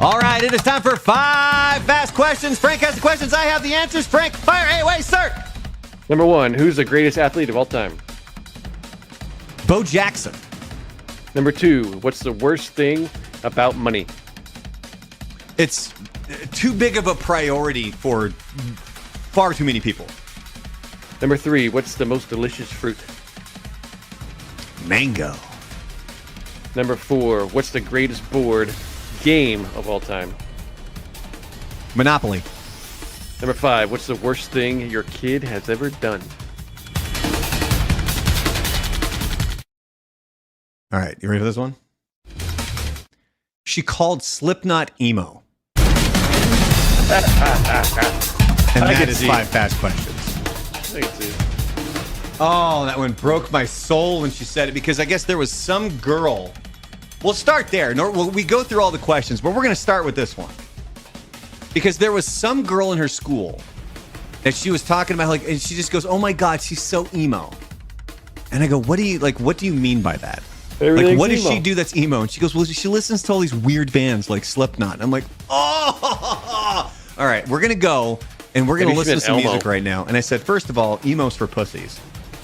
All right, it is time for 5 fast questions. Frank has the questions. I have the answers. Frank, fire away, sir. Number 1, who's the greatest athlete of all time? Bo Jackson. Number 2, what's the worst thing about money? It's too big of a priority for far too many people. Number 3, what's the most delicious fruit? Mango. Number 4, what's the greatest board game of all time? Monopoly. Number 5, what's the worst thing your kid has ever done? All right, you ready for this one? She called Slipknot emo. And that is 5 fast questions. I can see it. Oh, that one broke my soul when she said it, because I guess there was some girl. We'll start there. We go through all the questions, but we're going to start with this one. Because there was some girl in her school that she was talking about, like, and she just goes, "Oh my God, she's so emo." And I go, "What do you mean by that? Like, what does she do that's emo?" And she goes, "Well, she listens to all these weird bands like Slipknot." And I'm like, "Oh, all right, we're gonna go and we're gonna listen to some music right now." And I said, first of all, emo's for pussies,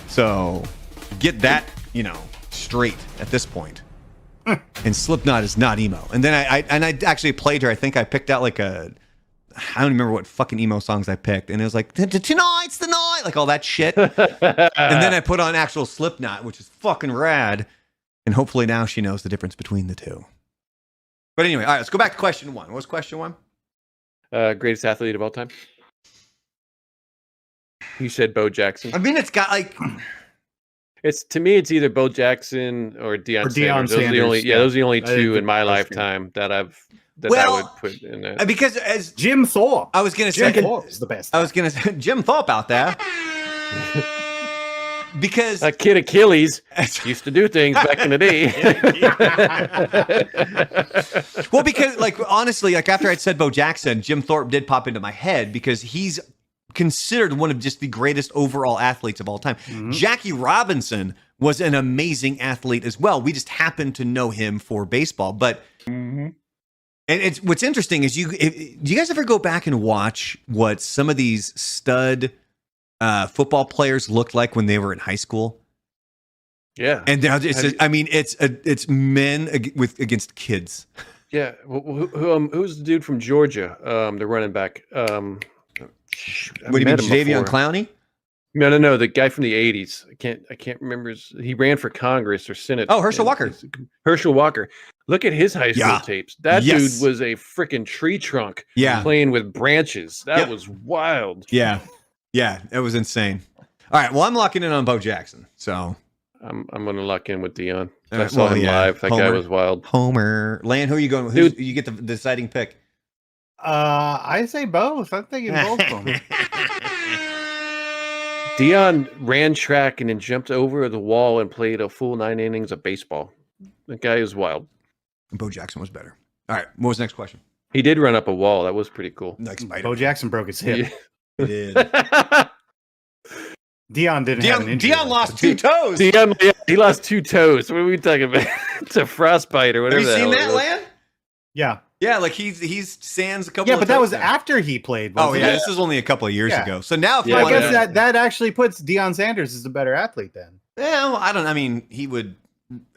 so get that straight at this point. And Slipknot is not emo. And then I actually played her. I think I picked out like I don't remember what fucking emo songs I picked, and it was like "Tonight's the night," like all that shit. And then I put on actual Slipknot, which is fucking rad. And hopefully now she knows the difference between the two. But anyway, all right, let's go back to question 1. What was question 1? Greatest athlete of all time? You said Bo Jackson. I mean, it's got like... To me, it's either Bo Jackson or Deion Sanders. Those are the only 2 in my lifetime that I would put in there. Because as Jim Thorpe. I was going to say... Jim Thorpe is the best. I was going to say Jim Thorpe out there. Because a kid Achilles used to do things back in the day. Well, because like honestly, like after I'd said Bo Jackson, Jim Thorpe did pop into my head because he's considered one of just the greatest overall athletes of all time. Mm-hmm. Jackie Robinson was an amazing athlete as well. We just happen to know him for baseball. But and it's what's interesting is do you guys ever go back and watch what some of these stud football players looked like when they were in high school? Yeah, and now it's men against kids. Yeah, who's the dude from Georgia? The running back. What do you mean, Jadeveon Clowney? No, the guy from the '80s. I can't remember. He ran for Congress or Senate. Oh, Herschel Walker. Herschel Walker. Look at his high school tapes. That dude was a freaking tree trunk. Yeah, playing with branches. That was wild. Yeah. Yeah, it was insane. All right, well, I'm locking in on Bo Jackson, so I'm going to lock in with Deion. I saw him live. That guy was wild. Homer. Lan, who are you going with? You get the deciding pick. I say both. I'm thinking both of them. Deion ran track and then jumped over the wall and played a full 9 innings of baseball. That guy is wild. Bo Jackson was better. All right, what was the next question? He did run up a wall. That was pretty cool. Bo Jackson broke his hip. Yeah. He did. Deion didn't have an injury. Deion lost 2 toes. He lost 2 toes. What are we talking about? It's a frostbite or whatever. Have you seen that, Lan? Yeah. Yeah, like he's sans a couple. Yeah, but that was after he played. Oh yeah, this is only a couple of years ago. So now, if I guess that actually puts Deion Sanders as a better athlete then. Yeah, well, I mean, he would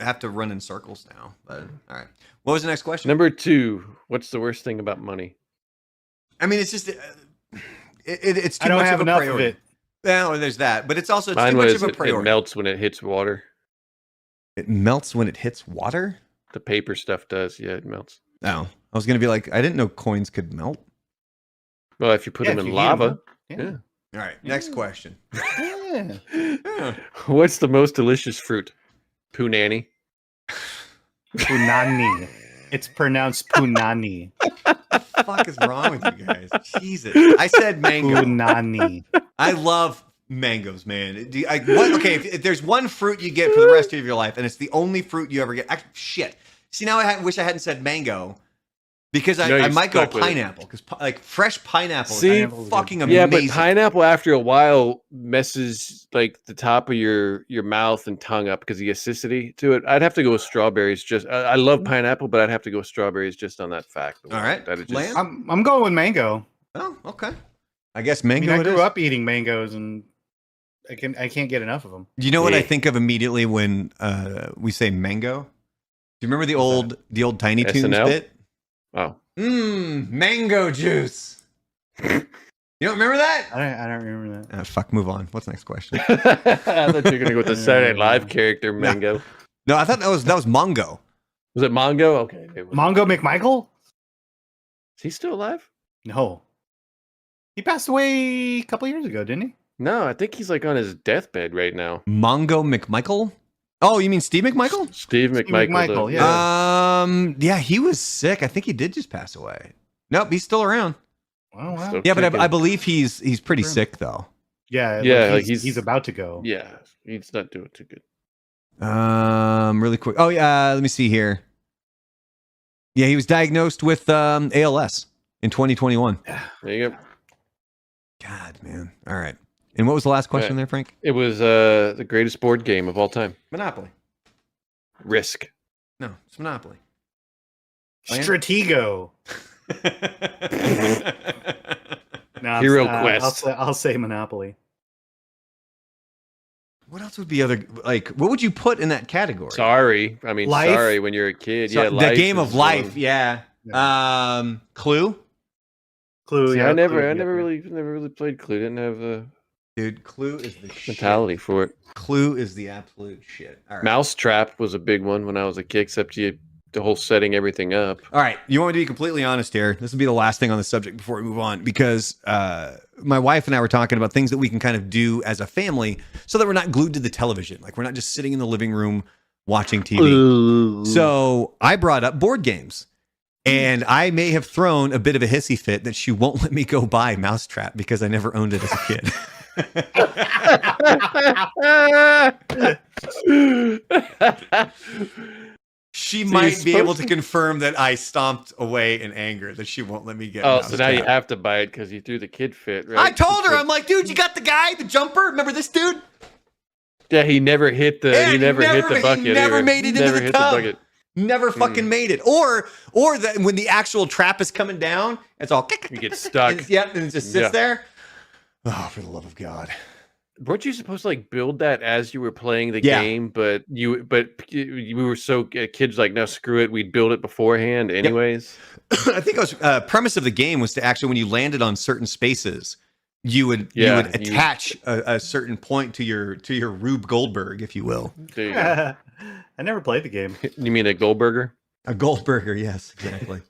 have to run in circles now. But all right, what was the next question? Number 2. What's the worst thing about money? I mean, it's just it's too I don't much have of a enough priority. of it. Well, there's that, but it's also Mine too much of a priority. It melts when it hits water. It melts when it hits water? The paper stuff does. Yeah, it melts. Oh, I was going to be like, I didn't know coins could melt. Well, if you put them in lava. Yeah. All right, next question. What's the most delicious fruit? Punani. Punani. It's pronounced punani. What the fuck is wrong with you guys? Jesus. I said mango. Punani. I love mangoes, man. If there's one fruit you get for the rest of your life, and it's the only fruit you ever get. Shit. See, now I wish I hadn't said mango, Because I might go pineapple because like fresh pineapple is fucking amazing. Yeah, but pineapple after a while messes like the top of your mouth and tongue up because the acidity to it. I'd have to go with strawberries. Just I love pineapple, but I'd have to go with strawberries just on that fact. All right, I'm going with mango. Oh, okay. I guess mango. I grew up eating mangoes, and I can't get enough of them. You know what I think of immediately when we say mango? Do you remember the old Tiny Toons bit? Oh. Mango juice. You don't remember that? I don't remember that. Fuck, move on. What's the next question? I thought you were going to go with the Saturday Night Live character, Mango. No, I thought that was Mongo. Was it Mongo? Okay. Mongo McMichael? Is he still alive? No. He passed away a couple years ago, didn't he? No, I think he's like on his deathbed right now. Mongo McMichael? Oh, you mean Steve McMichael? Steve McMichael, yeah. Yeah, he was sick. I think he did just pass away. Nope, he's still around. Oh, wow. Yeah, but I believe he's pretty sick though. Yeah, like he's about to go. Yeah, he's not doing too good. Really quick. Oh yeah, let me see here. Yeah, he was diagnosed with ALS in 2021. There you go. God, man. All right. And what was the last question there, Frank? It was the greatest board game of all time. Monopoly. Risk. No, it's Monopoly. Stratego. No, Hero Quest. I'll say Monopoly. What else would be other, like, what would you put in that category? Sorry. I mean, Life? sorry when you're a kid. So, yeah, the game of life. Yeah. Clue? Clue. See, Yeah, I never Clue, really played Clue. Didn't have the dude. Clue is the mentality for it. Clue is the absolute shit. All right. Mousetrap was a big one when I was a kid, except the whole setting everything up. All right, you want me to be completely honest here? This will be the last thing on the subject before we move on, because my wife and I were talking about things that we can kind of do as a family so that we're not glued to the television. Like, we're not just sitting in the living room watching TV. Ooh. So I brought up board games. And I may have thrown a bit of a hissy fit that she won't let me go buy Mousetrap because I never owned it as a kid. She might be able to confirm that I stomped away in anger, that she won't let me get Mousetrap. So now you have to buy it because you threw the kid fit, right? I told her, I'm like, dude, you got the guy, the jumper? Remember this dude? Yeah, he never hit the hit the bucket. He never made it into the tub. Never fucking made it. Or that when the actual trap is coming down, it's all you get stuck. And it just sits there. Oh, for the love of God. Weren't you supposed to like build that as you were playing the game? But you were so kids like, no, screw it. We'd build it beforehand anyways. Yep. I think it was premise of the game was to actually, when you landed on certain spaces, you would attach a certain point to your Rube Goldberg, if you will. I never played the game. You mean a Goldberger? A Goldberger, yes, exactly.